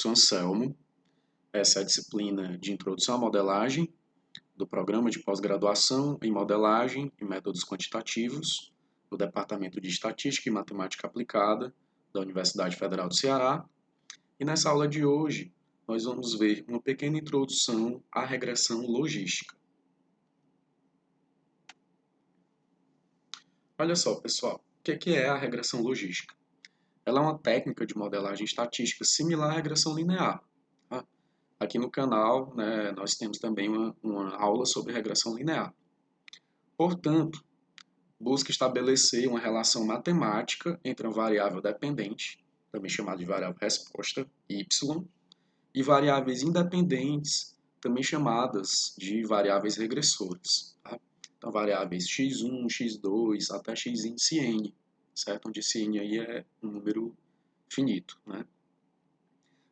sou Anselmo, essa é a disciplina de Introdução à Modelagem do Programa de Pós-Graduação em Modelagem e Métodos Quantitativos do Departamento de Estatística e Matemática Aplicada da Universidade Federal do Ceará. E nessa aula de hoje, nós vamos ver uma pequena introdução à regressão logística. Olha só, pessoal, o que é a regressão logística? Ela é uma técnica de modelagem estatística similar à regressão linear. Tá? Aqui no canal, né, nós temos também uma aula sobre regressão linear. Portanto, busca estabelecer uma relação matemática entre uma variável dependente, também chamada de variável resposta, y, e variáveis independentes, também chamadas de variáveis regressoras. Tá? Então, variáveis x1, x2, até x índice n, certo? Onde esse n aí é um número finito. Né?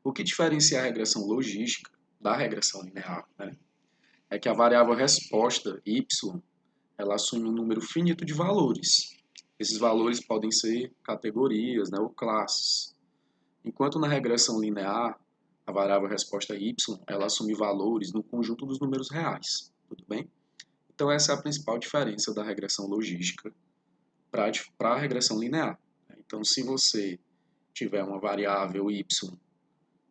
O que diferencia a regressão logística da regressão linear, né, é que a variável resposta, y, ela assume um número finito de valores. Esses valores podem ser categorias, né, ou classes. Enquanto na regressão linear, a variável resposta y, ela assume valores no conjunto dos números reais. Tudo bem? Então essa é a principal diferença da regressão logística para a regressão linear. Então se você tiver uma variável y,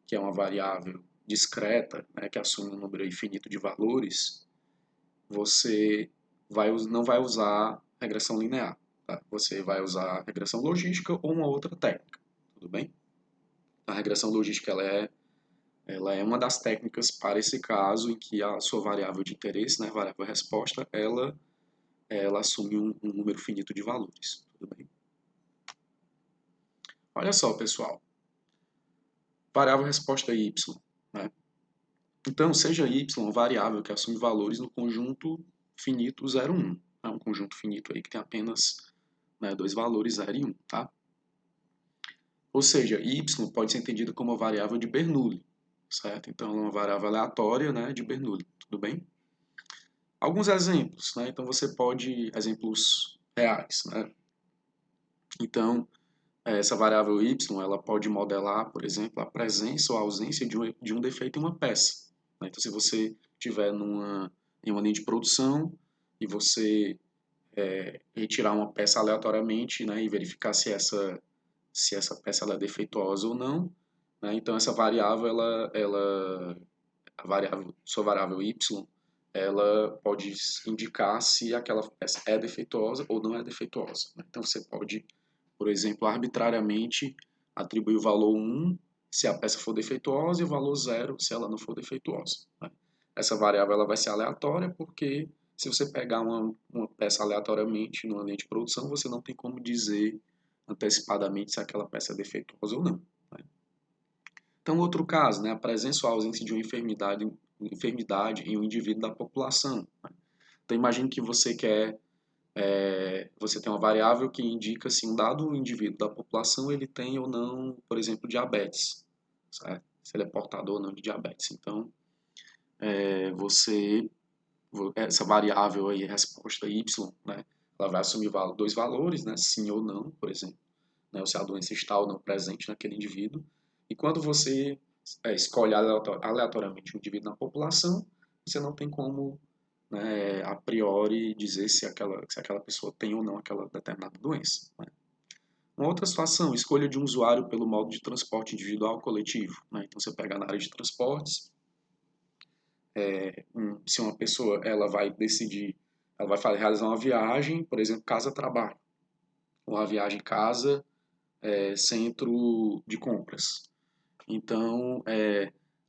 que é uma variável discreta, né, que assume um número infinito de valores, você não vai usar regressão linear. Tá? Você vai usar regressão logística ou uma outra técnica. Tudo bem? A regressão logística ela é uma das técnicas para esse caso em que a sua variável de interesse, né, variável resposta, ela assume um número finito de valores. Tudo bem? Olha só, pessoal. Variável resposta y. Né? Então, seja y uma variável que assume valores no conjunto finito 0, 1. É um conjunto finito aí que tem apenas, né, dois valores, 0 e 1. Tá? Ou seja, y pode ser entendida como uma variável de Bernoulli. Certo? Então, é uma variável aleatória, né, de Bernoulli. Tudo bem? Alguns exemplos. Né? Então, você pode... Exemplos reais. Né? Então, essa variável y ela pode modelar, por exemplo, a presença ou a ausência de um defeito em uma peça. Né? Então, se você tiver em uma linha de produção e você retirar uma peça aleatoriamente, né, e verificar se essa peça ela é defeituosa ou não, né? Então essa variável, sua variável y, ela pode indicar se aquela peça é defeituosa ou não é defeituosa. Né? Então você pode, por exemplo, arbitrariamente atribuir o valor 1 se a peça for defeituosa e o valor 0 se ela não for defeituosa. Né? Essa variável ela vai ser aleatória porque se você pegar uma peça aleatoriamente numa linha de produção, você não tem como dizer antecipadamente se aquela peça é defeituosa ou não. Né? Então, outro caso, né, a presença ou ausência de uma enfermidade em um indivíduo da população. Né? Então, imagine que você você tem uma variável que indica se um dado indivíduo da população ele tem ou não, por exemplo, diabetes, certo? Se ele é portador ou não de diabetes. Então, essa variável aí, resposta y, né, ela vai assumir dois valores, né, sim ou não, por exemplo, né, ou se a doença está ou não presente naquele indivíduo. E quando você escolhe aleatoriamente um indivíduo na população, você não tem como, né, a priori dizer se aquela pessoa tem ou não aquela determinada doença. Né. Uma outra situação, escolha de um usuário pelo modo de transporte individual ou coletivo. Né. Então você pega na área de transportes, se uma pessoa ela vai decidir, ela vai realizar uma viagem, por exemplo, casa-trabalho, ou uma viagem casa-centro de compras. Então,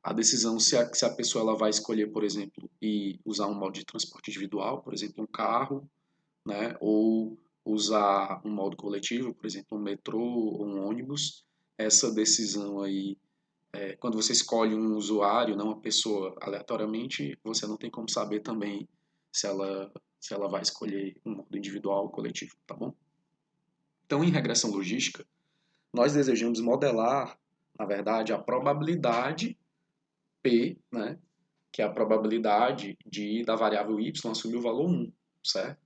a decisão se a pessoa ela vai escolher, por exemplo, e usar um modo de transporte individual, por exemplo, um carro, né, ou usar um modo coletivo, por exemplo, um metrô ou um ônibus, essa decisão aí, quando você escolhe um usuário, não uma pessoa aleatoriamente, você não tem como saber também se ela vai escolher um modo individual ou coletivo, tá bom? Então, em regressão logística, nós desejamos modelar, na verdade, a probabilidade P, né, que é a probabilidade da variável y assumir o valor 1, certo?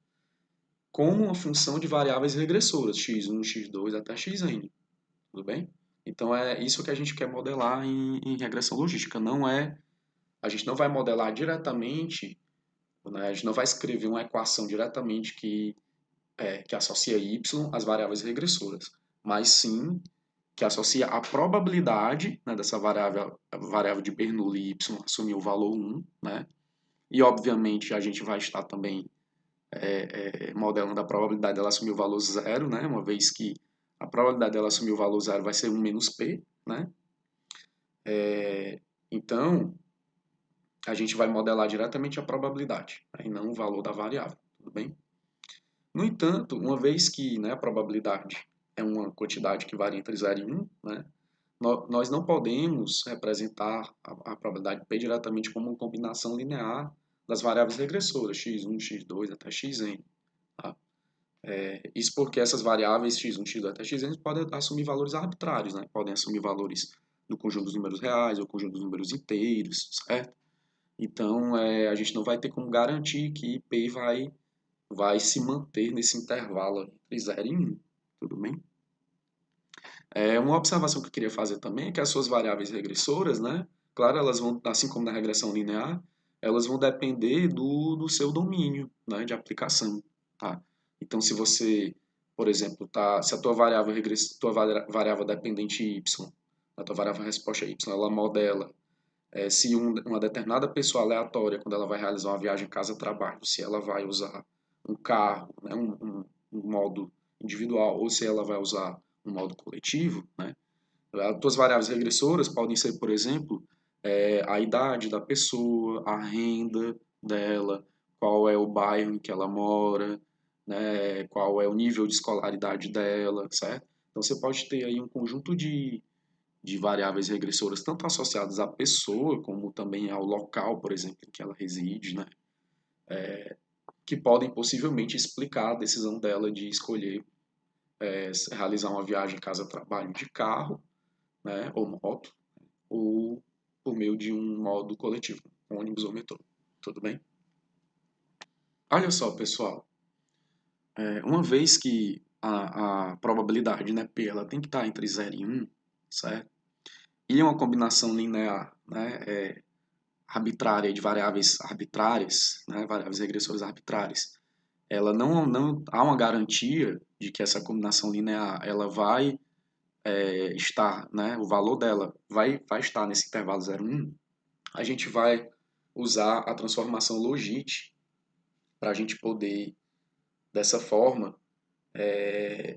Como uma função de variáveis regressoras, x1, x2 até xn, tudo bem? Então é isso que a gente quer modelar em regressão logística. A gente não vai modelar diretamente, né, a gente não vai escrever uma equação diretamente que associa y às variáveis regressoras, mas sim que associa a probabilidade, né, dessa variável de Bernoulli y assumir o valor 1, né? E obviamente a gente vai estar também modelando a probabilidade dela assumir o valor zero, né? Uma vez que a probabilidade dela assumir o valor zero vai ser 1 menos p, né? Então, a gente vai modelar diretamente a probabilidade, né, e não o valor da variável, tudo bem? No entanto, uma vez que, né, a probabilidade é uma quantidade que varia entre 0 e 1, né, nós não podemos representar a probabilidade P diretamente como uma combinação linear das variáveis regressoras, x1, x2 até xn. Tá? Isso porque essas variáveis x1, x2 até xn podem assumir valores arbitrários, né? Podem assumir valores do conjunto dos números reais ou conjunto dos números inteiros, certo? Então, a gente não vai ter como garantir que P vai se manter nesse intervalo entre 0 e 1, tudo bem? Uma observação que eu queria fazer também é que as suas variáveis regressoras, né? Claro, elas vão, assim como na regressão linear, elas vão depender do seu domínio, né, de aplicação, tá? Então, se você, por exemplo, se a tua variável dependente y, a tua variável resposta y, ela modela se uma determinada pessoa aleatória, quando ela vai realizar uma viagem casa-trabalho, se ela vai usar um carro, né, um modo individual, ou se ela vai usar um modo coletivo, né, as tuas variáveis regressoras podem ser, por exemplo, a idade da pessoa, a renda dela, qual é o bairro em que ela mora, né, qual é o nível de escolaridade dela, certo? Então você pode ter aí um conjunto de variáveis regressoras, tanto associadas à pessoa, como também ao local, por exemplo, em que ela reside, né? Que podem possivelmente explicar a decisão dela de escolher realizar uma viagem casa-trabalho de carro, né, ou moto, ou por meio de um modo coletivo, ônibus ou metrô. Tudo bem? Olha só, pessoal, uma vez que a probabilidade, né, P, ela tem que estar entre 0 e 1, certo? E uma combinação linear, né, arbitrária de variáveis arbitrárias, né, variáveis regressoras arbitrárias, ela não há uma garantia de que essa combinação linear ela vai estar, né, o valor dela vai estar nesse intervalo 0, 1, a gente vai usar a transformação logit para a gente poder, dessa forma,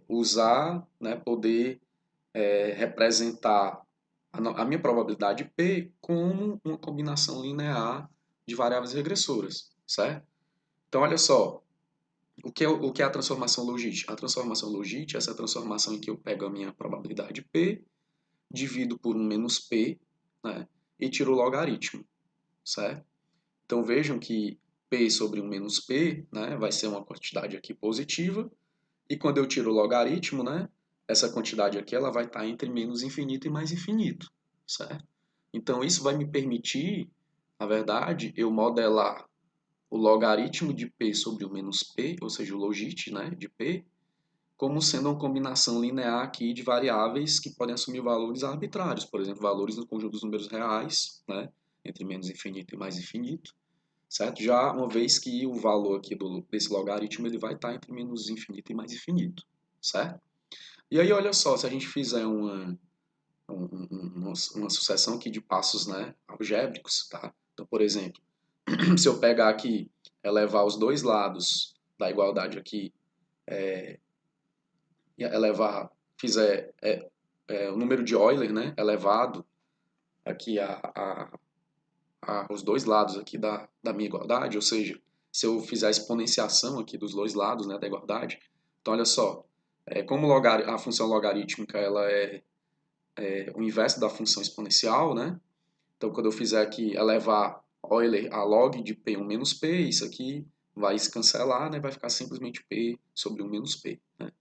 usar, né, poder representar a minha probabilidade P como uma combinação linear de variáveis regressoras, certo? Então, olha só, o que é a transformação logit? A transformação logit é essa transformação em que eu pego a minha probabilidade P, divido por 1 menos P, né, e tiro o logaritmo, certo? Então, vejam que P sobre 1 menos P, né, vai ser uma quantidade aqui positiva, e quando eu tiro o logaritmo, né, essa quantidade aqui ela vai estar entre menos infinito e mais infinito, certo? Então, isso vai me permitir, na verdade, eu modelar o logaritmo de P sobre o menos P, ou seja, o logit, né, de P, como sendo uma combinação linear aqui de variáveis que podem assumir valores arbitrários, por exemplo, valores no conjunto dos números reais, né, entre menos infinito e mais infinito, certo? Já uma vez que o valor aqui desse logaritmo ele vai estar entre menos infinito e mais infinito, certo? E aí, olha só, se a gente fizer uma sucessão aqui de passos, né, algébricos, tá? Então, por exemplo, se eu pegar aqui, elevar os dois lados da igualdade aqui, e elevar, fizer o número de Euler, né, elevado aqui os dois lados aqui da minha igualdade, ou seja, se eu fizer a exponenciação aqui dos dois lados, né, da igualdade, então olha só, como a função logarítmica ela é o inverso da função exponencial, né? Então quando eu fizer aqui elevar Euler a log de P1 menos P, isso aqui vai se cancelar, né? Vai ficar simplesmente P sobre 1 menos P, né?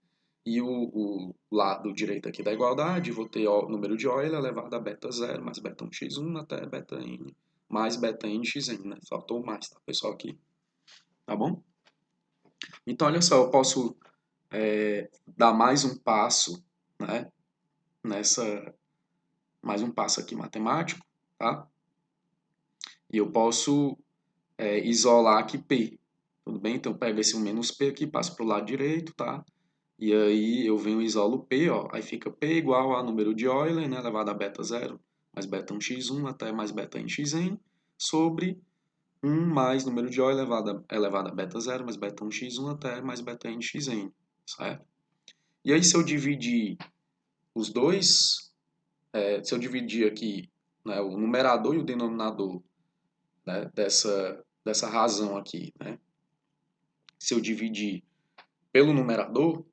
E o lado direito aqui da igualdade, vou ter o número de Euler elevado a beta 0 mais beta 1 x1 até beta n mais beta n xn, né? Faltou mais, tá, pessoal, aqui. Tá bom? Então, olha só, eu posso dar mais um passo, né? mais um passo aqui matemático, tá? E eu posso isolar aqui P, tudo bem? Então, eu pego esse menos P aqui, passo para o lado direito, tá? E aí eu venho e isolo P, ó, aí fica P igual a número de Euler, né, elevado a beta zero mais beta 1 x1 até mais beta n xn, sobre 1 mais número de Euler elevado a beta zero mais beta 1 x1 até mais beta n xn, certo? E aí se eu dividir os dois, se eu dividir aqui, né, o numerador e o denominador, né, dessa razão aqui, né, se eu dividir pelo numerador,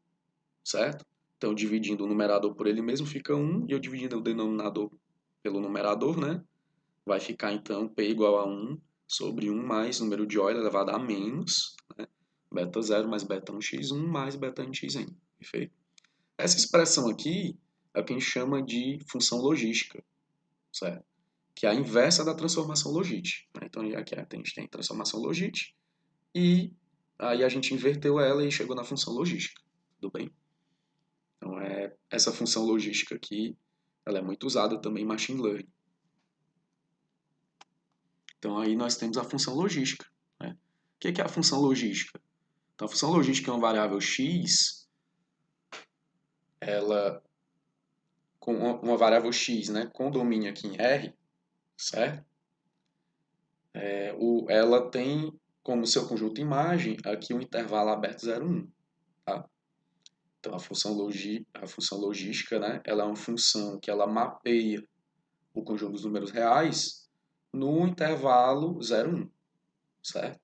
certo? Então, dividindo o numerador por ele mesmo fica 1, e eu dividindo o denominador pelo numerador, né? Vai ficar, então, P igual a 1 sobre 1 mais número de Euler elevado a menos, né? Beta zero mais beta 1 x1 mais beta n xn. Perfeito? Essa expressão aqui é o que a gente chama de função logística, certo? Que é a inversa da transformação logística, né? Então, aqui a gente tem transformação logística e aí a gente inverteu ela e chegou na função logística. Tudo bem? Então, essa função logística aqui, ela é muito usada também em machine learning. Então, aí nós temos a função logística, né? O que é a função logística? Então, a função logística é uma variável x, ela com uma variável x, né, com domínio aqui em R, certo? Ela tem como seu conjunto imagem aqui um intervalo aberto 0, 1, tá? Então, a função logística, né, ela é uma função que ela mapeia o conjunto dos números reais no intervalo 0, 1, certo?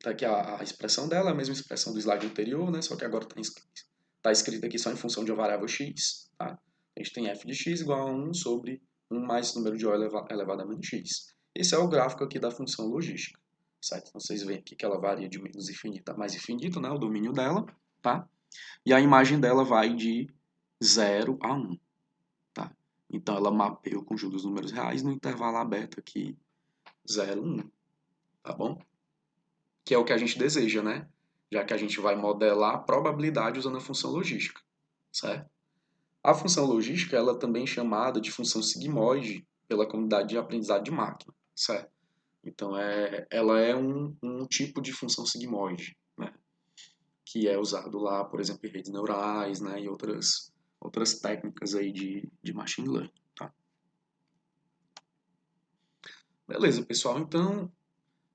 Tá aqui a expressão dela, a mesma expressão do slide anterior, né? Só que agora está escrito aqui só em função de uma variável x, tá? A gente tem f de x igual a 1 sobre 1 mais número de O elevado a menos x. Esse é o gráfico aqui da função logística, certo? Então, vocês veem aqui que ela varia de menos infinito a mais infinito, né? O domínio dela, tá? E a imagem dela vai de 0 a 1, tá? Então, ela mapeia o conjunto dos números reais no intervalo aberto aqui, 0, 1, tá bom? Que é o que a gente deseja, né? Já que a gente vai modelar a probabilidade usando a função logística, certo? A função logística ela é também chamada de função sigmoide pela comunidade de aprendizado de máquina, certo? Então, ela é um tipo de função sigmoide, né? Que é usado lá, por exemplo, em redes neurais, né? E outras técnicas aí de machine learning, tá? Beleza, pessoal. Então,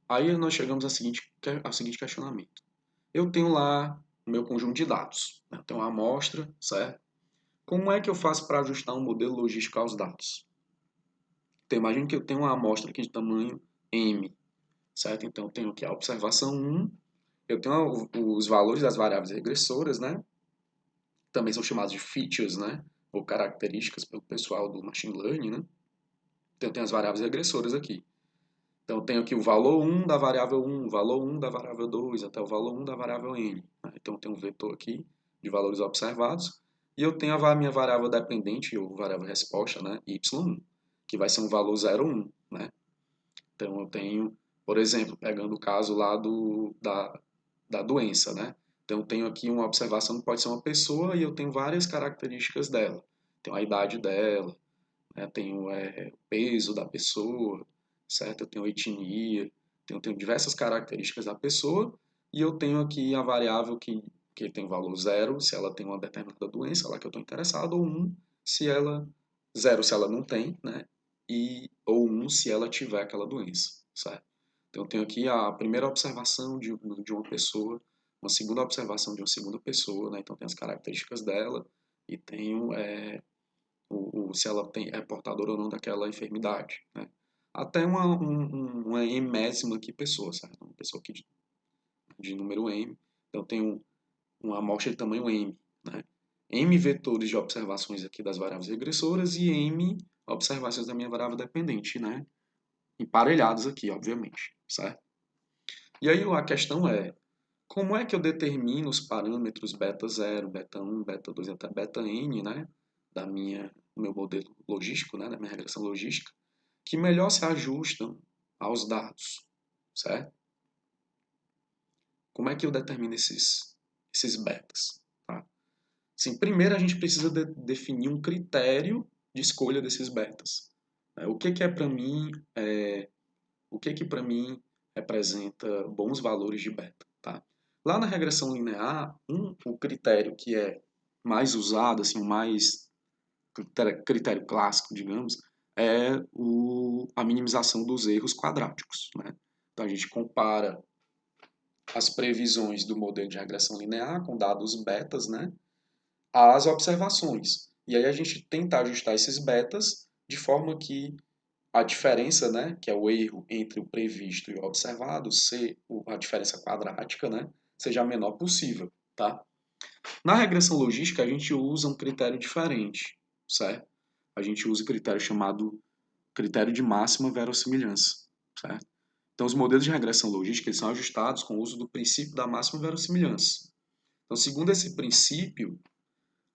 aí nós chegamos ao seguinte questionamento. Eu tenho lá o meu conjunto de dados, né? Eu tenho uma amostra, certo? Como é que eu faço para ajustar um modelo logístico aos dados? Então, imagine que eu tenho uma amostra aqui de tamanho M, certo? Então, eu tenho aqui a observação 1, eu tenho os valores das variáveis regressoras, né? Também são chamados de features, né? Ou características pelo pessoal do machine learning, né? Então, eu tenho as variáveis regressoras aqui. Então, eu tenho aqui o valor 1 da variável 1, o valor 1 da variável 2, até o valor 1 da variável n, né? Então, eu tenho um vetor aqui de valores observados. E eu tenho a minha variável dependente, ou variável resposta, né? y1, que vai ser um valor 0, 1, né? Então, eu tenho, por exemplo, pegando o caso lá da doença, né? Então, eu tenho aqui uma observação que pode ser uma pessoa e eu tenho várias características dela. Tenho a idade dela, né? Tenho o peso da pessoa, certo? Eu tenho etnia, tenho diversas características da pessoa e eu tenho aqui a variável que tem valor 0 se ela tem uma determinada doença, lá que eu estou interessado, ou 1 se ela 0 se ela não tem, né? Ou 1 se ela tiver aquela doença, certo? Então eu tenho aqui a primeira observação de uma pessoa, uma segunda observação de uma segunda pessoa, né? Então tem as características dela e tenho se ela é portadora ou não daquela enfermidade, né? Até uma enésima aqui pessoa, certo? Uma pessoa aqui de número m, então tem uma amostra de tamanho m, né? M vetores de observações aqui das variáveis regressoras e m observações da minha variável dependente, né? Emparelhados aqui, obviamente, certo? E aí a questão é, como é que eu determino os parâmetros beta 0, beta 1, beta 2 até beta n, né? Do meu modelo logístico, né? Da minha regressão logística, que melhor se ajustam aos dados, certo? Como é que eu determino esses betas? Tá? Assim, primeiro a gente precisa definir um critério de escolha desses betas. O que que é para mim, o que para mim representa bons valores de beta, tá? Lá na regressão linear, o critério que é mais usado, assim, o mais critério clássico, digamos, é a minimização dos erros quadráticos, né? Então a gente compara as previsões do modelo de regressão linear com dados betas, né, às observações. E aí a gente tenta ajustar esses betas de forma que a diferença, né, que é o erro entre o previsto e o observado, a diferença quadrática, né, seja a menor possível, tá? Na regressão logística, a gente usa um critério diferente, certo? A gente usa o critério chamado critério de máxima verossimilhança, certo? Então, os modelos de regressão logística eles são ajustados com o uso do princípio da máxima verossimilhança. Então, segundo esse princípio,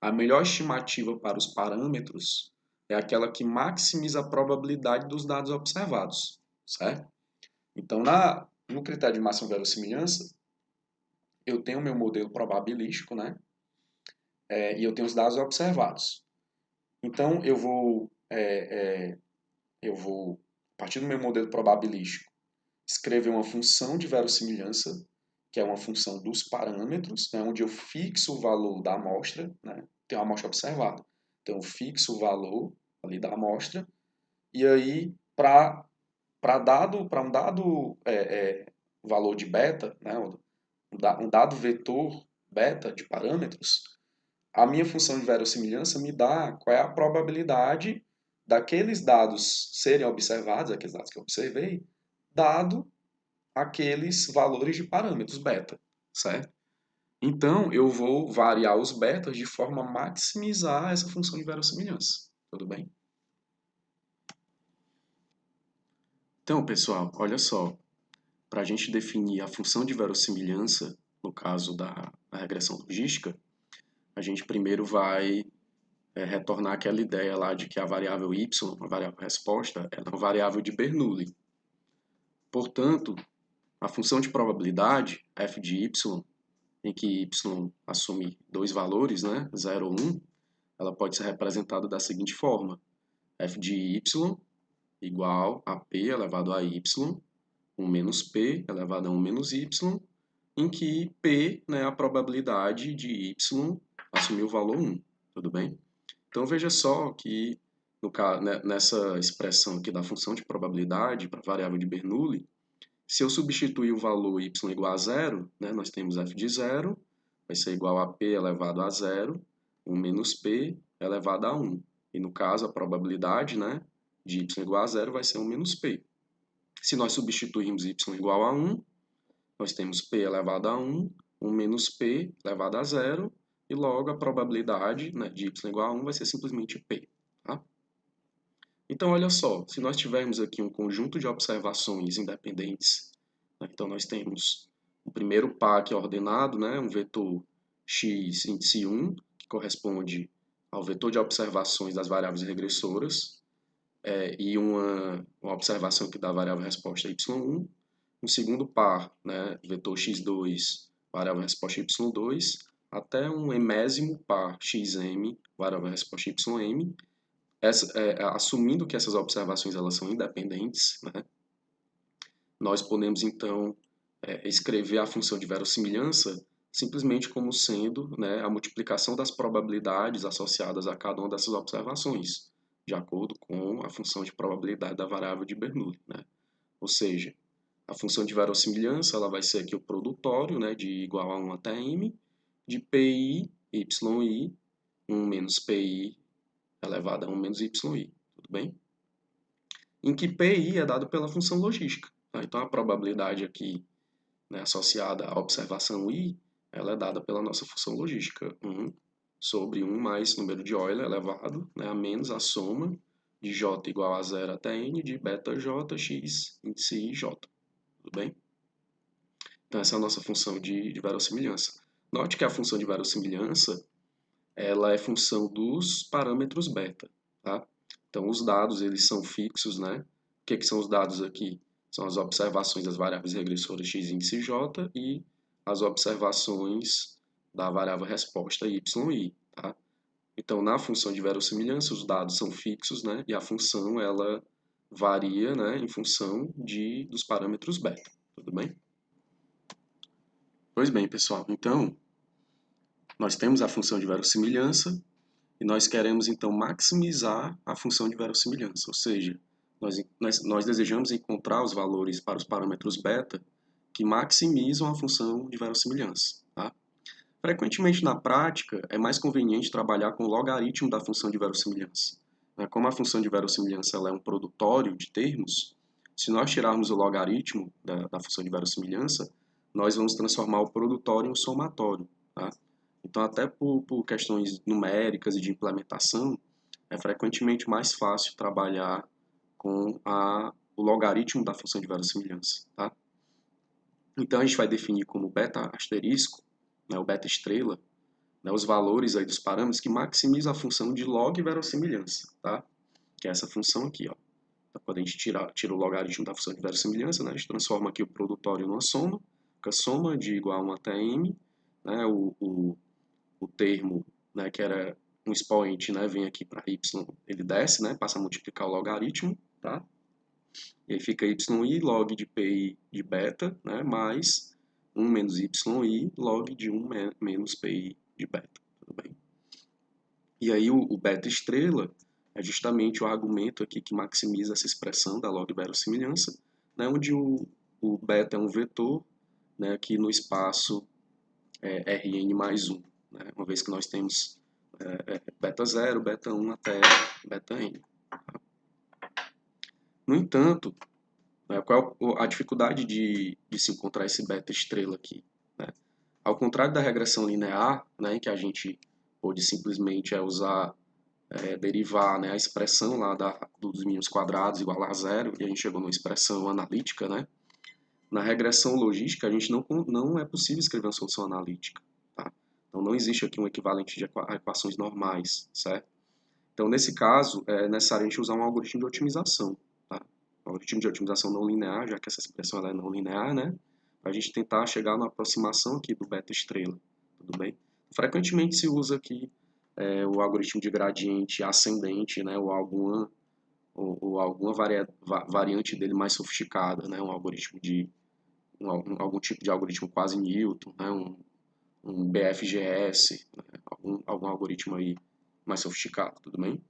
a melhor estimativa para os parâmetros é aquela que maximiza a probabilidade dos dados observados, certo? Então, no critério de máxima verossimilhança, eu tenho o meu modelo probabilístico, né? E eu tenho os dados observados. Então, eu vou, a partir do meu modelo probabilístico, escrever uma função de verossimilhança, que é uma função dos parâmetros, né, onde eu fixo o valor da amostra, né, tem uma amostra observada. Então, eu fixo o valor ali da amostra, e aí, para um dado valor de beta, né, um dado vetor beta de parâmetros, a minha função de verossimilhança me dá qual é a probabilidade daqueles dados serem observados, aqueles dados que eu observei, dado aqueles valores de parâmetros beta, certo? Então, eu vou variar os betas de forma a maximizar essa função de verossimilhança. Tudo bem? Então, pessoal, olha só. Para a gente definir a função de verossimilhança, no caso da regressão logística, a gente primeiro vai retornar aquela ideia lá de que a variável y, a variável resposta, é uma variável de Bernoulli. Portanto, a função de probabilidade, f de y, em que y assume dois valores, né, 0 ou 1, ela pode ser representada da seguinte forma. F de y igual a p elevado a y, 1 menos p elevado a 1 menos y, em que p é, né, a probabilidade de y assumir o valor 1. Tudo bem? Então veja só que nessa expressão aqui da função de probabilidade para a variável de Bernoulli, se eu substituir o valor y igual a zero, né, nós temos f de zero, vai ser igual a p elevado a zero, 1 menos p elevado a 1. E no caso, a probabilidade, né, de y igual a zero vai ser 1 menos p. Se nós substituirmos y igual a 1, nós temos p elevado a 1, 1 menos p elevado a zero, e logo a probabilidade, né, de y igual a 1 vai ser simplesmente p. Tá? Então, olha só, se nós tivermos aqui um conjunto de observações independentes, né, então nós temos o primeiro par que é ordenado, né, um vetor x índice 1, que corresponde ao vetor de observações das variáveis regressoras, e uma observação que dá a variável resposta y1, um segundo par, né, vetor x2, variável resposta y2, até um enésimo par xm, variável resposta ym, assumindo que essas observações elas são independentes, né, nós podemos então escrever a função de verossimilhança simplesmente como sendo, né, a multiplicação das probabilidades associadas a cada uma dessas observações, de acordo com a função de probabilidade da variável de Bernoulli, né? Ou seja, a função de verossimilhança ela vai ser aqui o produtório, né, de igual a 1 até m, de pi, yi, 1 menos pi elevado a 1 menos yi. Tudo bem? Em que pi é dado pela função logística. Tá? Então, a probabilidade aqui, né, associada à observação i, ela é dada pela nossa função logística. 1 sobre 1 mais número de Euler elevado, né, a menos a soma de j igual a 0 até n de beta j, x, índice i, j. Tudo bem? Então, essa é a nossa função de verossimilhança. Note que a função de verossimilhança ela é função dos parâmetros beta. Tá? Então, os dados eles são fixos. Né? O que são os dados aqui? São as observações das variáveis regressoras x, índice j e as observações da variável resposta y, i. Tá? Então, na função de verossimilhança, os dados são fixos, né? E a função, ela varia, né, em função dos parâmetros beta. Tudo bem? Pois bem, pessoal. Então, nós temos a função de verossimilhança e nós queremos, então, maximizar a função de verossimilhança. Ou seja, nós desejamos encontrar os valores para os parâmetros beta que maximizam a função de verossimilhança, tá? Frequentemente, na prática, é mais conveniente trabalhar com o logaritmo da função de verossimilhança. Como a função de verossimilhança ela é um produtório de termos, se nós tirarmos o logaritmo da função de verossimilhança, nós vamos transformar o produtório em um somatório. Tá? Então, até por questões numéricas e de implementação, é frequentemente mais fácil trabalhar com o logaritmo da função de verossimilhança. Tá? Então, a gente vai definir como beta asterisco, né, o beta estrela, né, os valores aí dos parâmetros que maximizam a função de log verossimilhança, tá? Que é essa função aqui, ó. Então, quando a gente tira o logaritmo da função de verossimilhança, né, a gente transforma aqui o produtório numa soma, que a soma de igual a 1 até m, né, o termo, né, que era um expoente, né, vem aqui para y, ele desce, né, passa a multiplicar o logaritmo, tá? E aí fica yi log de pi de beta, né, mais 1 menos yi log de 1 menos pi de beta, tudo bem? E aí o beta estrela é justamente o argumento aqui que maximiza essa expressão da log verossimilhança, né, onde o beta é um vetor, né, aqui no espaço Rn mais 1, né, uma vez que nós temos beta 0, beta 1 até beta n. No entanto, né, qual é a dificuldade de se encontrar esse beta estrela aqui? Né? Ao contrário da regressão linear, né, em que a gente pode simplesmente usar, derivar, né, a expressão lá dos mínimos quadrados igual a zero, e a gente chegou numa expressão analítica, né? Na regressão logística, a gente não é possível escrever uma solução analítica. Tá? Então, não existe aqui um equivalente de equações normais, certo? Então, nesse caso, é necessário a gente usar um algoritmo de otimização. Tá? Um algoritmo de otimização não linear, já que essa expressão ela é não linear, né? Para a gente tentar chegar na aproximação aqui do beta estrela. Tudo bem? Frequentemente se usa aqui o algoritmo de gradiente ascendente, né? Ou alguma variante dele mais sofisticada, né? Um algoritmo algum tipo de algoritmo quase Newton, né? Um BFGS, né? Algum algoritmo aí mais sofisticado, tudo bem?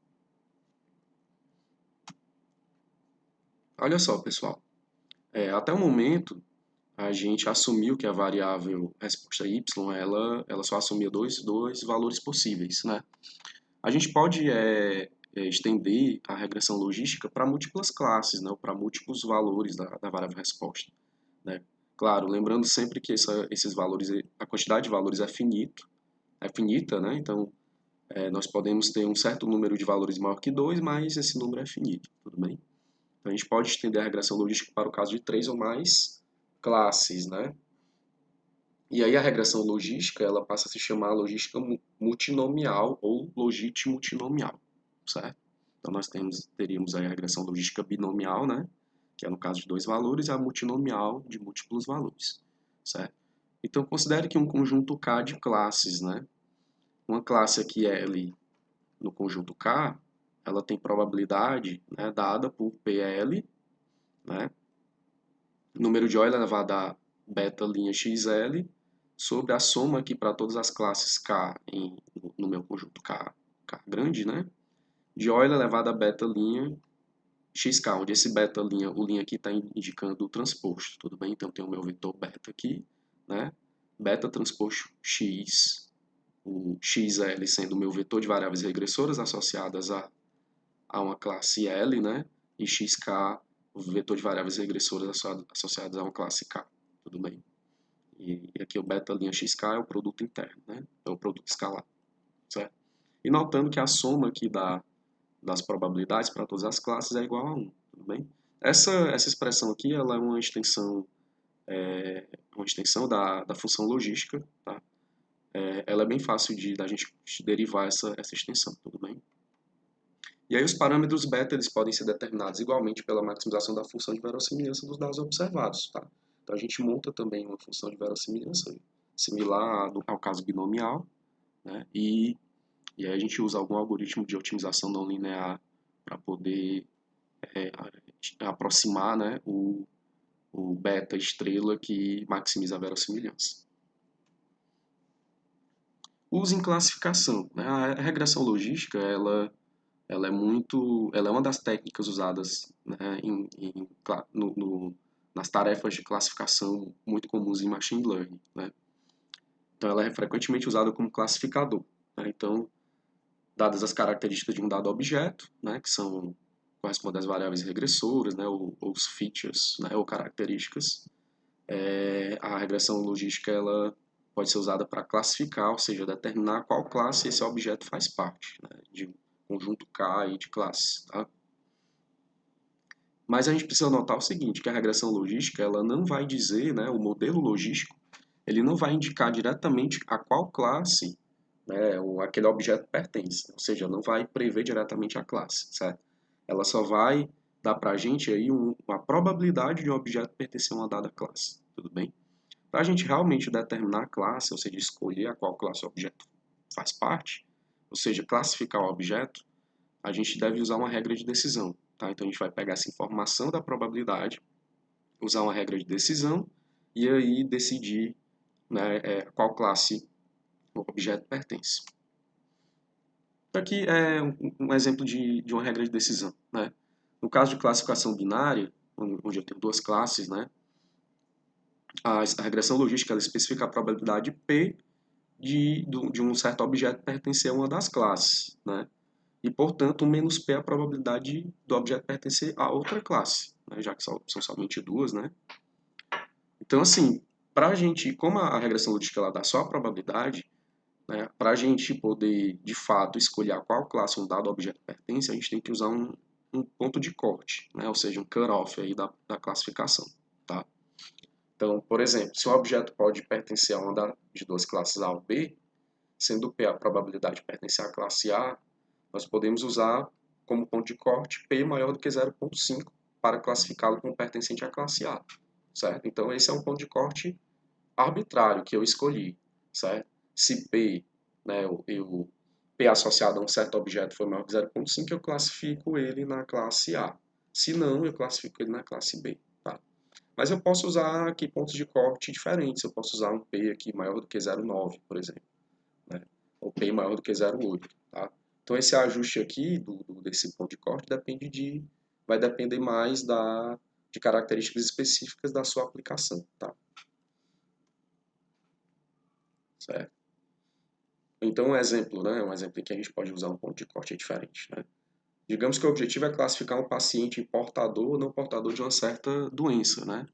Olha só, pessoal, até o momento a gente assumiu que a variável resposta y, ela só assumia dois valores possíveis, né? A gente pode estender a regressão logística para múltiplas classes, né? Ou para múltiplos valores da variável resposta, né? Claro, lembrando sempre que esses valores, a quantidade de valores é finita, né? Então, nós podemos ter um certo número de valores maior que 2, mas esse número é finito, tudo bem? Então, a gente pode estender a regressão logística para o caso de 3 ou mais classes, né? E aí a regressão logística, ela passa a se chamar logística multinomial ou logit-multinomial, certo? Então, nós teríamos aí a regressão logística binomial, né? Que é no caso de 2 valores, e a multinomial de múltiplos valores, certo? Então, considere que um conjunto K de classes, né? Uma classe aqui L no conjunto K, ela tem probabilidade, né, dada por PL, né? Número de Euler elevado a beta linha XL sobre a soma aqui para todas as classes K no meu conjunto K grande, né? De Euler elevado a beta linha XK, onde esse beta linha, o linha aqui está indicando o transposto, tudo bem? Então, tem o meu vetor beta aqui, né? Beta transposto X, o XL sendo o meu vetor de variáveis regressoras associadas a uma classe L, né? E XK, o vetor de variáveis regressoras associadas a uma classe K, tudo bem? E aqui o beta linha XK é o produto interno, né? É o produto escalar, certo? E notando que a soma aqui das probabilidades para todas as classes é igual a 1, tudo bem? Essa expressão aqui ela é uma extensão da função logística, tá? Ela é bem fácil da gente derivar essa extensão, tudo bem? E aí os parâmetros beta eles podem ser determinados igualmente pela maximização da função de verossimilhança dos dados observados, tá? Então a gente monta também uma função de verossimilhança similar ao caso binomial, né? E E aí a gente usa algum algoritmo de otimização não linear para poder aproximar, né, o beta estrela que maximiza a verossimilhança. Uso em classificação, né? A regressão logística, ela é uma das técnicas usadas, né, nas tarefas de classificação muito comuns em machine learning, né? Então, ela é frequentemente usada como classificador, né? Então, dadas as características de um dado objeto, né, que correspondem às variáveis regressoras, né, ou os features, né, ou características, a regressão logística ela pode ser usada para classificar, ou seja, determinar qual classe esse objeto faz parte, né, de conjunto K e de classe. Tá? Mas a gente precisa notar o seguinte, que a regressão logística ela não vai dizer, né, o modelo logístico, ele não vai indicar diretamente a qual classe, né, aquele objeto pertence, ou seja, não vai prever diretamente a classe, certo? Ela só vai dar para a gente aí uma probabilidade de um objeto pertencer a uma dada classe, tudo bem? Para a gente realmente determinar a classe, ou seja, escolher a qual classe o objeto faz parte, ou seja, classificar o objeto, a gente deve usar uma regra de decisão. Tá? Então a gente vai pegar essa informação da probabilidade, usar uma regra de decisão e aí decidir, né, qual classe o objeto pertence. Aqui é um exemplo de uma regra de decisão. Né? No caso de classificação binária, onde eu tenho duas classes, né, a regressão logística ela especifica a probabilidade P de um certo objeto pertencer a uma das classes, né? E, portanto, o menos P é a probabilidade do objeto pertencer a outra classe, né? Já que são somente duas, né? Então, assim, para a gente, como a regressão logística ela dá só a probabilidade, né? Para a gente poder, de fato, escolher a qual classe um dado objeto pertence, a gente tem que usar um ponto de corte, né? Ou seja, um cutoff aí da classificação, tá? Então, por exemplo, se um objeto pode pertencer a uma de duas classes A ou B, sendo P a probabilidade de pertencer à classe A, nós podemos usar como ponto de corte P maior do que 0,5 para classificá-lo como pertencente à classe A, certo? Então, esse é um ponto de corte arbitrário que eu escolhi, certo? Se P, né, P associado a um certo objeto for maior que 0,5, eu classifico ele na classe A. Se não, eu classifico ele na classe B, tá? Mas eu posso usar aqui pontos de corte diferentes. Eu posso usar um P aqui maior do que 0,9, por exemplo, né? Ou P maior do que 0,8, tá? Então esse ajuste aqui desse ponto de corte vai depender mais de características específicas da sua aplicação, tá? Certo? Então um exemplo, né? Um exemplo em que a gente pode usar um ponto de corte diferente, né? Digamos que o objetivo é classificar um paciente portador ou não portador de uma certa doença, né?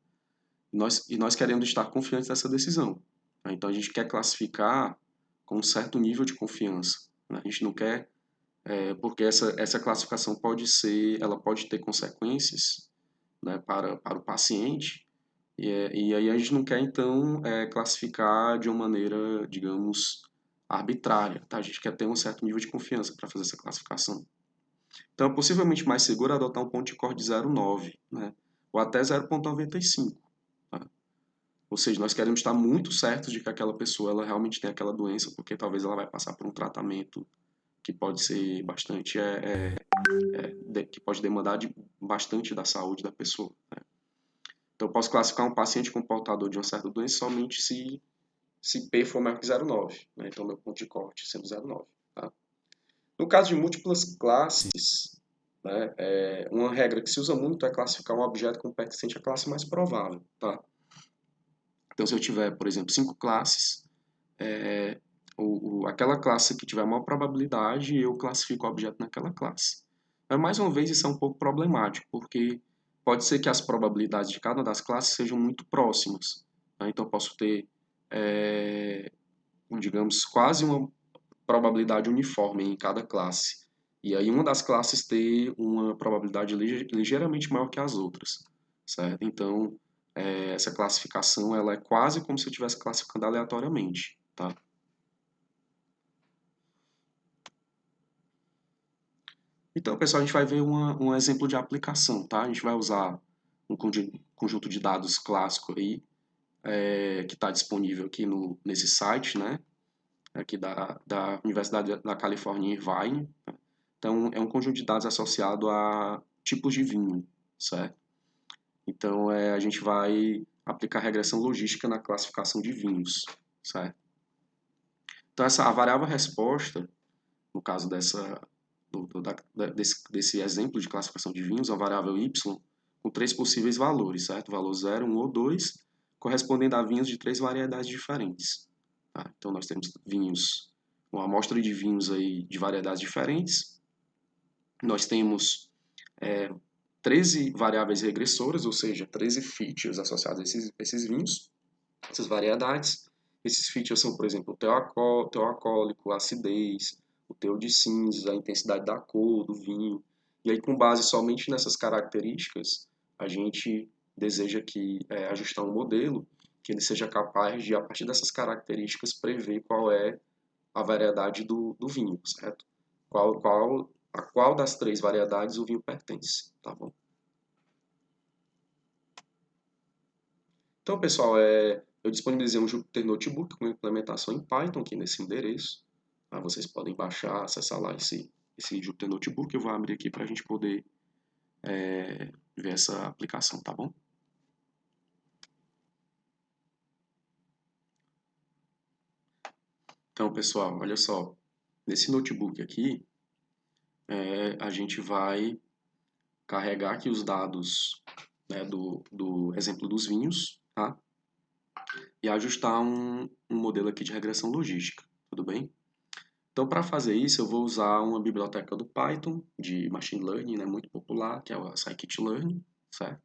E nós queremos estar confiantes dessa decisão. Né? Então a gente quer classificar com um certo nível de confiança. Né? A gente não quer, porque essa classificação ela pode ter consequências, né, para o paciente, e aí a gente não quer então classificar de uma maneira, digamos, arbitrária. Tá? A gente quer ter um certo nível de confiança para fazer essa classificação. Então é possivelmente mais seguro adotar um ponto de corte de 0,9, né, ou até 0,95. Tá? Ou seja, nós queremos estar muito certos de que aquela pessoa ela realmente tem aquela doença, porque talvez ela vai passar por um tratamento que pode ser bastante, que pode demandar bastante da saúde da pessoa. Né? Então, eu posso classificar um paciente com portador de uma certa doença somente se P for maior que 0,9. Né? Então, meu ponto de corte sendo 0,9. Tá? No caso de múltiplas classes, né, uma regra que se usa muito é classificar um objeto como pertencente à classe mais provável. Tá? Então, se eu tiver, por exemplo, 5 classes, aquela classe que tiver a maior probabilidade, eu classifico o objeto naquela classe. Mas, mais uma vez, isso é um pouco problemático, porque pode ser que as probabilidades de cada das classes sejam muito próximas. Né? Então, eu posso ter, digamos, quase uma probabilidade uniforme em cada classe. E aí, uma das classes ter uma probabilidade ligeiramente maior que as outras. Certo? Então, essa classificação ela é quase como se eu estivesse classificando aleatoriamente. Tá? Então, pessoal, a gente vai ver um exemplo de aplicação, tá? A gente vai usar um conjunto de dados clássico aí, que está disponível aqui nesse site, né? aqui da Universidade da Califórnia, Irvine. Então, é um conjunto de dados associado a tipos de vinho, certo? Então, a gente vai aplicar regressão logística na classificação de vinhos, certo? Então, a variável resposta, no caso desse exemplo de classificação de vinhos, a variável y, com 3 possíveis valores, certo? Valor 0, 1 ou 2, correspondendo a vinhos de 3 variedades diferentes. Tá? Então, nós temos vinhos, uma amostra de vinhos aí de variedades diferentes. Nós temos 13 variáveis regressoras, ou seja, 13 features associadas a esses vinhos, essas variedades. Esses features são, por exemplo, o teor alcoólico, a acidez, o teor de cinza, a intensidade da cor do vinho. E aí, com base somente nessas características, a gente deseja ajustar um modelo que ele seja capaz de, a partir dessas características, prever qual é a variedade do vinho, certo? A qual das 3 variedades o vinho pertence, tá bom? Então, pessoal, eu disponibilizei um Jupyter Notebook com implementação em Python aqui nesse endereço. Tá? Vocês podem baixar, acessar lá esse Jupyter Notebook. Eu vou abrir aqui para a gente poder ver essa aplicação, tá bom? Então, pessoal, olha só. Nesse notebook aqui, a gente vai carregar aqui os dados, né, do exemplo dos vinhos, tá? E ajustar um modelo aqui de regressão logística, tudo bem? Então, para fazer isso, eu vou usar uma biblioteca do Python, de Machine Learning, né, muito popular, que é o Scikit-learn, certo?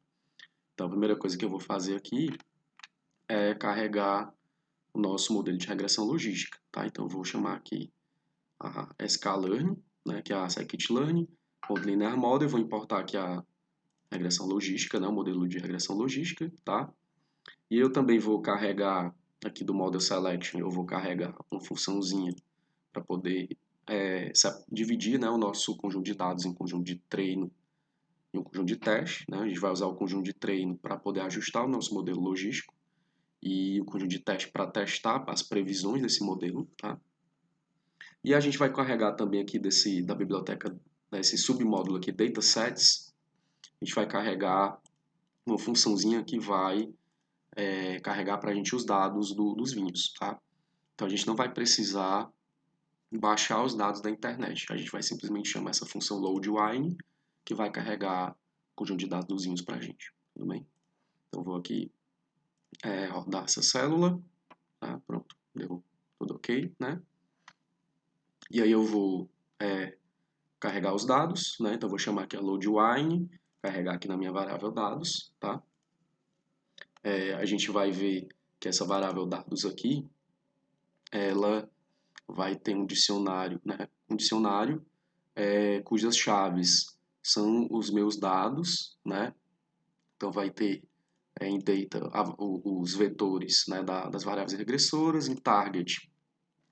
Então, a primeira coisa que eu vou fazer aqui é carregar o nosso modelo de regressão logística, tá? Então, eu vou chamar aqui a sklearn, né, que é a Scikit-learn, ponto linear model, eu vou importar aqui a regressão logística, né, o modelo de regressão logística, tá? E eu também vou carregar aqui do model selection, eu vou carregar uma funçãozinha para poder dividir, né, o nosso conjunto de dados em conjunto de treino e um conjunto de teste. Né? A gente vai usar o conjunto de treino para poder ajustar o nosso modelo logístico e o conjunto de teste para testar as previsões desse modelo. Tá? E a gente vai carregar também aqui da biblioteca, desse submódulo aqui, datasets, a gente vai carregar uma funçãozinha que vai carregar para a gente os dados dos vinhos. Tá? Então a gente não vai precisar baixar os dados da internet. A gente vai simplesmente chamar essa função loadWine, que vai carregar o conjunto de dados dos vinhos para a gente. Tudo bem? Então, vou aqui rodar essa célula. Tá? Pronto, deu tudo ok, né? E aí eu vou carregar os dados, né? Então, vou chamar aqui a loadWine, carregar aqui na minha variável dados, tá? A gente vai ver que essa variável dados aqui, ela vai ter um dicionário, né? Um dicionário cujas chaves são os meus dados, né? Então vai ter em data os vetores, né, das variáveis regressoras, em target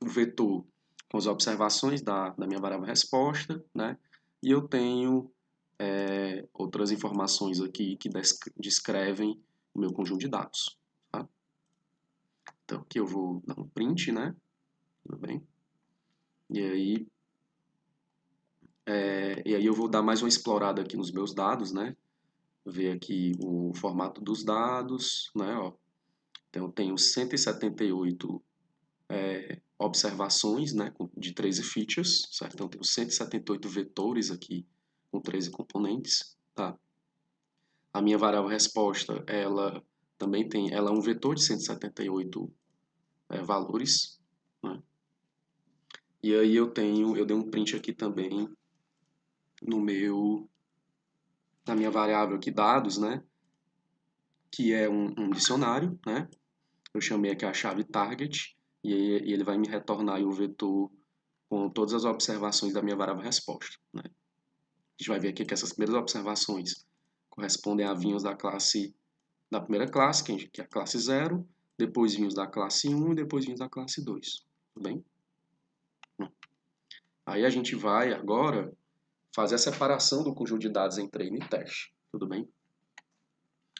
o vetor com as observações da minha variável resposta, né? E eu tenho outras informações aqui que descrevem o meu conjunto de dados. Tá? Então aqui eu vou dar um print, né? Tudo bem? E aí eu vou dar mais uma explorada aqui nos meus dados, né? Ver aqui o formato dos dados, né? Ó. Então eu tenho 178 observações, né? De 13 features, certo? Então eu tenho 178 vetores aqui com 13 componentes, tá? A minha variável resposta, ela também tem, ela é um vetor de 178 valores, né? E aí eu dei um print aqui também na minha variável aqui dados, né? Que é um dicionário, né? Eu chamei aqui a chave target e ele vai me retornar aí o vetor com todas as observações da minha variável resposta, né? A gente vai ver aqui que essas primeiras observações correspondem a vinhos da primeira classe, que é a classe 0, depois vinhos da classe 1 e depois vinhos da classe 2, tudo bem? Aí a gente vai agora fazer a separação do conjunto de dados em treino e teste, tudo bem?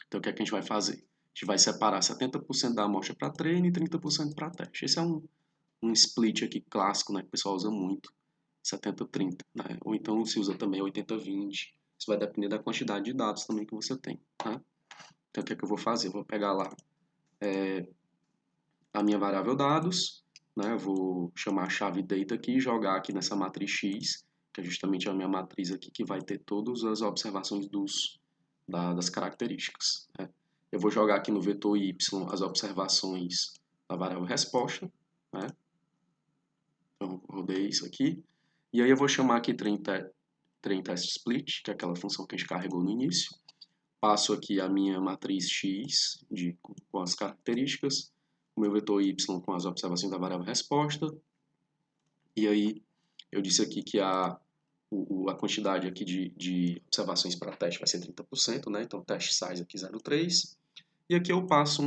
Então, o que é que a gente vai fazer? A gente vai separar 70% da amostra para treino e 30% para teste. Esse é um split aqui clássico, né, que o pessoal usa muito, 70-30, né? Ou então se usa também 80-20. Isso vai depender da quantidade de dados também que você tem, tá? Então o que é que eu vou fazer? Eu vou pegar lá a minha variável dados, né? Eu vou chamar a chave data aqui e jogar aqui nessa matriz X, que é justamente a minha matriz aqui que vai ter todas as observações das características, né? Eu vou jogar aqui no vetor Y as observações da variável resposta, né? Então, rodei isso aqui. E aí eu vou chamar aqui train test split, que é aquela função que a gente carregou no início. Passo aqui a minha matriz X com as características, o meu vetor Y com as observações da variável resposta. E aí eu disse aqui que a quantidade aqui de observações para teste vai ser 30%, né? Então teste size aqui 0,3. E aqui eu passo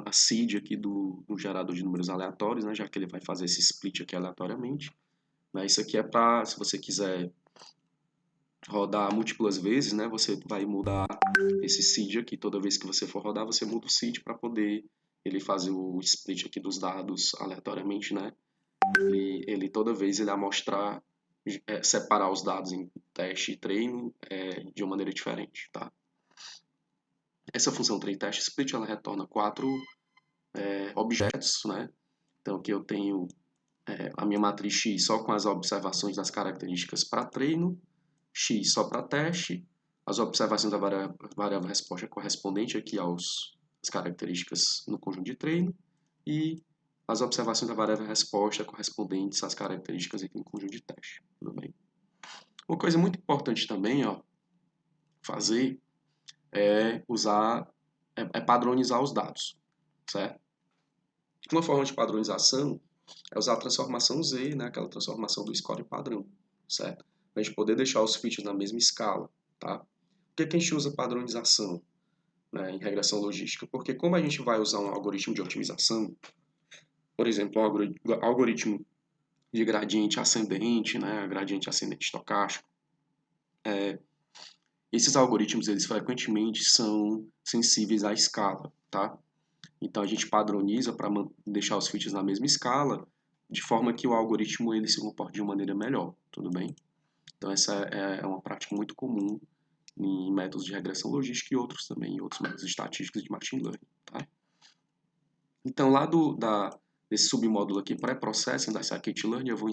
a seed aqui do gerador de números aleatórios, né? Já que ele vai fazer esse split aqui aleatoriamente. Isso aqui é para, se você quiser rodar múltiplas vezes, né? Você vai mudar esse seed aqui. Toda vez que você for rodar, você muda o seed para poder ele fazer o split aqui dos dados aleatoriamente, né? Ele toda vez ele amostrar, separar os dados em teste e treino de uma maneira diferente, tá? Essa função train test split ela retorna 4 objetos, né? Então aqui eu tenho a minha matriz X só com as observações das características para treino, X só para teste, as observações da variável resposta correspondente aqui às características no conjunto de treino e as observações da variável resposta correspondentes às características aqui no conjunto de teste. Tudo bem? Uma coisa muito importante também, ó, fazer é padronizar os dados, certo? Uma forma de padronização é usar a transformação Z, né, aquela transformação do score padrão, certo? Para a gente poder deixar os features na mesma escala, tá? Por que a gente usa padronização, né, em regressão logística? Porque como a gente vai usar um algoritmo de otimização, por exemplo, um algoritmo de gradiente ascendente, né, gradiente ascendente estocástico, esses algoritmos, eles frequentemente são sensíveis à escala, tá? Então a gente padroniza para deixar os features na mesma escala, de forma que o algoritmo ele se comporte de uma maneira melhor, tudo bem? Então essa é uma prática muito comum em métodos de regressão logística e outros também, em outros métodos estatísticos de machine learning, tá? Então lá desse submódulo aqui, pré-processing da scikit-learn, eu vou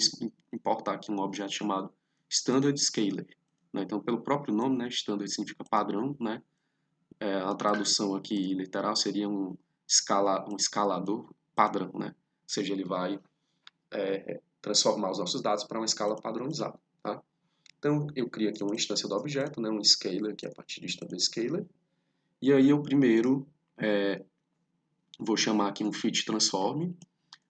importar aqui um objeto chamado standard scaler, né? Então pelo próprio nome, né, standard significa padrão, né? A tradução aqui literal seria um escalador padrão, né? Ou seja, ele vai transformar os nossos dados para uma escala padronizada, tá? Então, eu crio aqui uma instância do objeto, né? Um scaler, que é a partir de standard scaler. E aí, eu primeiro vou chamar aqui um fit transform,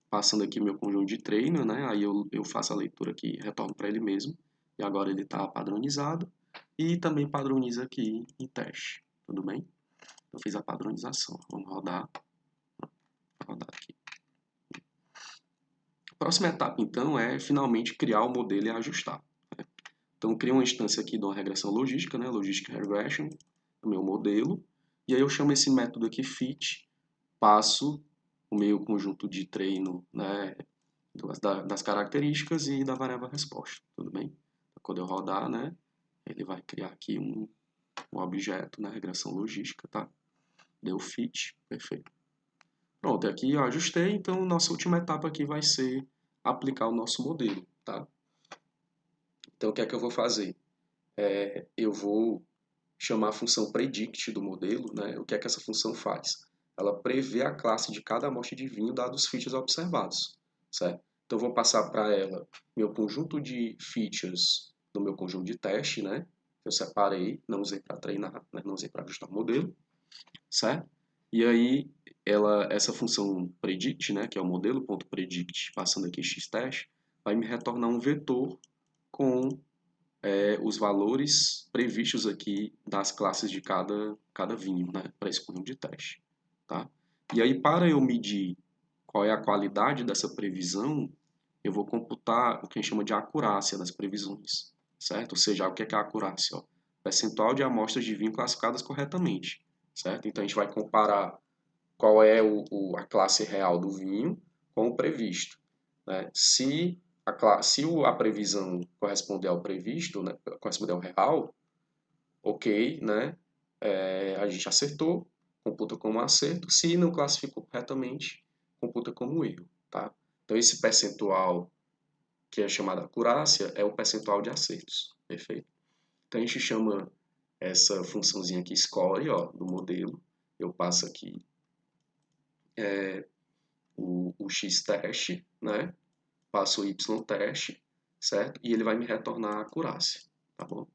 passando aqui meu conjunto de treino, né? Aí eu faço a leitura aqui, retorno para ele mesmo. E agora ele está padronizado. E também padroniza aqui em teste, tudo bem? Eu fiz a padronização. Vamos rodar aqui. A próxima etapa, então, é finalmente criar o modelo e ajustar, né? Então, eu crio uma instância aqui de uma regressão logística, né? Logistic Regression, o meu modelo. E aí eu chamo esse método aqui fit, passo o meu conjunto de treino, né, das características e da variável resposta, tudo bem? Então, quando eu rodar, né, ele vai criar aqui um objeto, né, regressão logística, tá? Deu fit, perfeito. Pronto, aqui eu ajustei, então nossa última etapa aqui vai ser aplicar o nosso modelo, tá? Então o que é que eu vou fazer? Eu vou chamar a função predict do modelo, né? O que é que essa função faz? Ela prevê a classe de cada amostra de vinho dados os features observados, certo? Então eu vou passar para ela meu conjunto de features do meu conjunto de teste, né? Eu separei, não usei para treinar, né? Não usei para ajustar o modelo, certo? E aí essa função predict, né, que é o modelo.predict, passando aqui xtest, vai me retornar um vetor com os valores previstos aqui das classes de cada vinho, né, para esse conjunto de teste, tá? E aí para eu medir qual é a qualidade dessa previsão, eu vou computar o que a gente chama de acurácia das previsões, certo? Ou seja, o que é a acurácia? Ó? Percentual de amostras de vinho classificadas corretamente, certo? Então a gente vai comparar qual é a classe real do vinho com o previsto, né? Se a previsão corresponder ao previsto, né, corresponder ao real, ok, né? A gente acertou, computa como acerto. Se não classificou corretamente, computa como erro, tá? Então esse percentual que é chamado acurácia é o percentual de acertos, perfeito? Então a gente chama essa funçãozinha aqui score, ó, do modelo. Eu passo aqui o x teste, né? Passo o y teste, certo? E ele vai me retornar a acurácia, tá bom?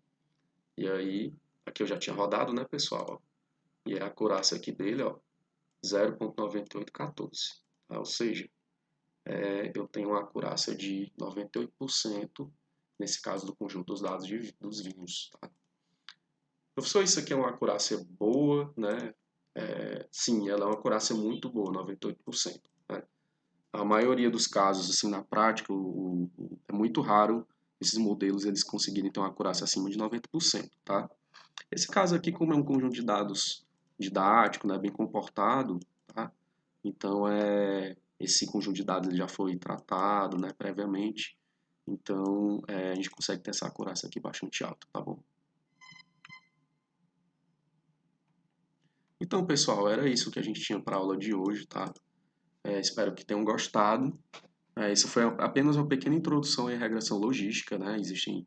E aí, aqui eu já tinha rodado, né, pessoal? E a acurácia aqui dele, ó, 0,9814. Tá? Ou seja, eu tenho uma acurácia de 98% nesse caso do conjunto dos dados dos vinhos. Tá? Professor, isso aqui é uma acurácia boa, né? Sim, ela é uma acurácia muito boa, 98%. Né? A maioria dos casos, assim, na prática, é muito raro esses modelos eles conseguirem ter uma acurácia acima de 90%, tá? Esse caso aqui, como é um conjunto de dados didático, né, bem comportado, tá? Então, esse conjunto de dados ele já foi tratado, né, previamente. Então, a gente consegue ter essa acurácia aqui bastante alta, tá bom? Então, pessoal, era isso que a gente tinha para a aula de hoje, tá? Espero que tenham gostado. Isso foi apenas uma pequena introdução à regressão logística, né? Existem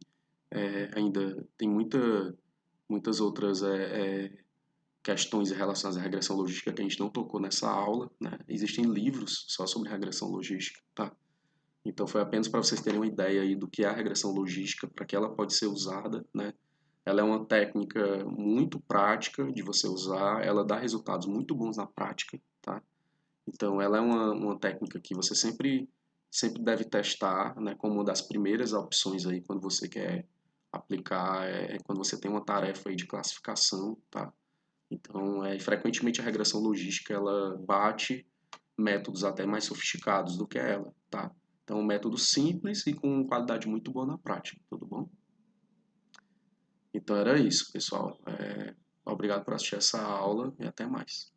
ainda tem muitas outras questões relacionadas à regressão logística que a gente não tocou nessa aula, né? Existem livros só sobre regressão logística, tá? Então foi apenas para vocês terem uma ideia aí do que é a regressão logística, para que ela pode ser usada, né? Ela é uma técnica muito prática de você usar, ela dá resultados muito bons na prática, tá? Então ela é uma técnica que você sempre deve testar, né? Como uma das primeiras opções aí quando você quer aplicar, quando você tem uma tarefa aí de classificação, tá? Então, frequentemente a regressão logística ela bate métodos até mais sofisticados do que ela, tá? Então, um método simples e com qualidade muito boa na prática, tudo bom? Então era isso, pessoal. Obrigado por assistir essa aula e até mais.